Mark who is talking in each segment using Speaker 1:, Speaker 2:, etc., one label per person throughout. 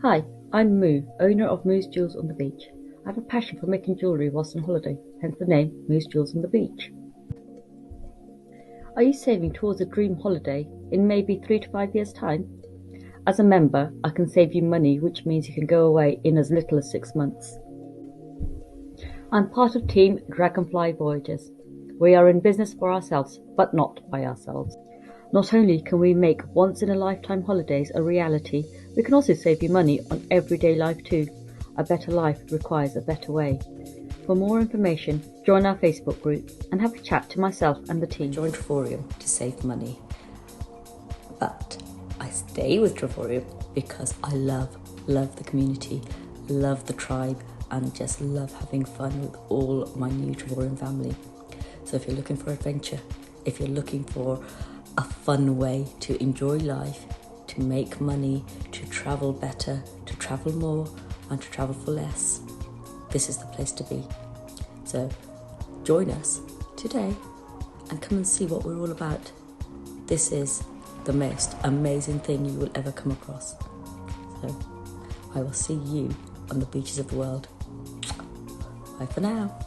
Speaker 1: Hi, I'm Moo, owner of Moo's Jewels on the Beach. I have a passion for making jewellery whilst on holiday, hence the name Moo's Jewels on the Beach. Are you saving towards a dream holiday in maybe 3 to 5 years' time? As a member, I can save you money, which means you can go away in as little as 6 months. I'm part of Team Dragonfly Voyages. We are in business for ourselves, but not by ourselves. Not only can we make once-in-a-lifetime holidays a reality, we can also save you money on everyday life too. A better life requires a better way. For more information, join our Facebook group and have a chat to myself and the team.
Speaker 2: Join Trevorium to save money. But I stay with Trevorium because I love the community, love the tribe, and just love having fun with all my new Trevorium family. So if you're looking for adventure, if you're looking for a fun way to enjoy life, to make money, to travel better, to travel more, and to travel for less, this is the place to be. So join us today and come and see what we're all about. This is the most amazing thing you will ever come across. So I will see you on the beaches of the world. Bye for now.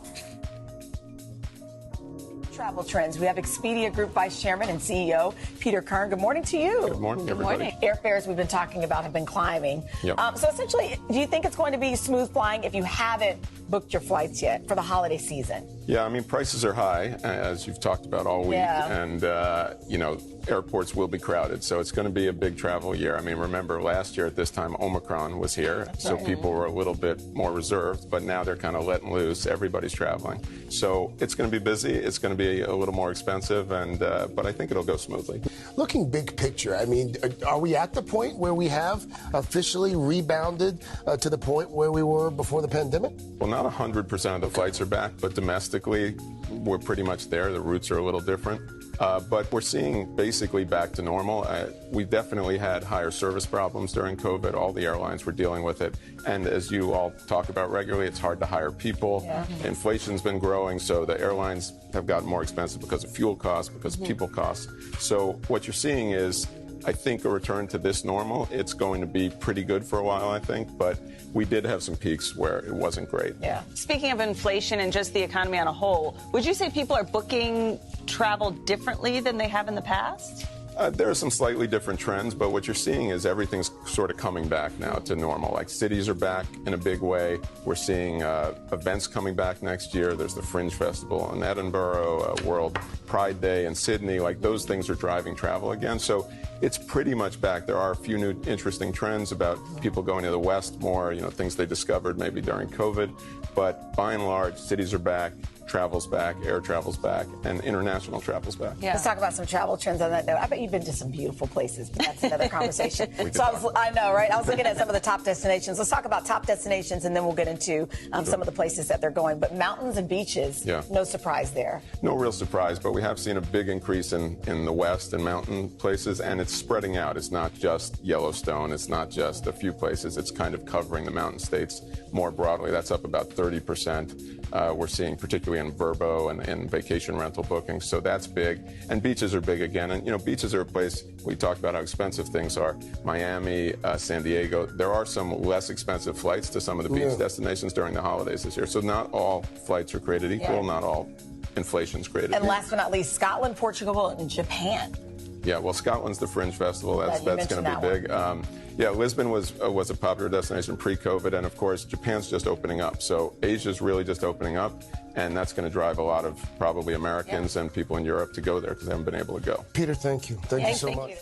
Speaker 3: Travel trends. We have Expedia Group Vice Chairman and CEO Peter Kern. Good morning to you.
Speaker 4: Good morning, everybody.
Speaker 3: Airfares we've been talking about have been climbing.
Speaker 4: Yep.
Speaker 3: So essentially, do you think it's going to be smooth flying if you haven't booked your flights yet for the holiday season?
Speaker 4: Yeah, I mean, prices are high, as you've talked about all week.
Speaker 3: Yeah.
Speaker 4: And, airports will be crowded. So it's going to be a big travel year. I mean, remember last year at this time, Omicron was here. So people were a little bit more reserved, but now they're kind of letting loose. Everybody's traveling. So it's going to be busy. It's going to be a little more expensive, but I think it'll go smoothly.
Speaker 5: Looking big picture, I mean, are we at the point where we have officially rebounded to the point where we were before the pandemic?
Speaker 4: Well, not 100% of the flights are back, but domestically, we're pretty much there. The routes are a little different. But we're seeing basically back to normal. We definitely had higher service problems during COVID. All the airlines were dealing with it. And as you all talk about regularly, it's hard to hire people. Yeah. Inflation's been growing, so the airlines have gotten more expensive because of fuel costs, because of people costs. So what you're seeing is, I think, a return to this normal. It's going to be pretty good for a while, I think, but we did have some peaks where it wasn't great.
Speaker 3: Yeah.
Speaker 6: Speaking of inflation and just the economy on a whole, would you say people are booking travel differently than they have in the past?
Speaker 4: There are some slightly different trends, but what you're seeing is everything's sort of coming back now to normal. Like cities are back in a big way. We're seeing events coming back next year. There's the Fringe Festival in Edinburgh, World Pride Day in Sydney. Like those things are driving travel again. So it's pretty much back. There are a few new interesting trends about people going to the West more, things they discovered maybe during COVID. But by and large, cities are back. Travel's back, air travel's back, and international travel's back.
Speaker 3: Yeah. Let's talk about some travel trends on that note. I bet you've been to some beautiful places, but that's another conversation. I know, right? I was looking at some of the top destinations. Let's talk about top destinations, and then we'll get into some of the places that they're going. But mountains and beaches, no surprise there.
Speaker 4: No real surprise, but we have seen a big increase in the West and mountain places, and it's spreading out. It's not just Yellowstone. It's not just a few places. It's kind of covering the mountain states more broadly. That's up about 30%. We're seeing particularly in Vrbo and in vacation rental bookings, so that's big. And beaches are big again. And, beaches are a place, we talked about how expensive things are. Miami, San Diego, there are some less expensive flights to some of the beach destinations during the holidays this year. So not all flights are created equal, not all inflation's created equal.
Speaker 3: And last but not least, Scotland, Portugal, and Japan.
Speaker 4: Yeah, well, Scotland's the Fringe Festival. That's going to be big. Lisbon was a popular destination pre-COVID, and of course, Japan's just opening up. So Asia's really just opening up, and that's going to drive a lot of probably Americans and people in Europe to go there because they haven't been able to go.
Speaker 5: Peter, thank you. Thank you so much.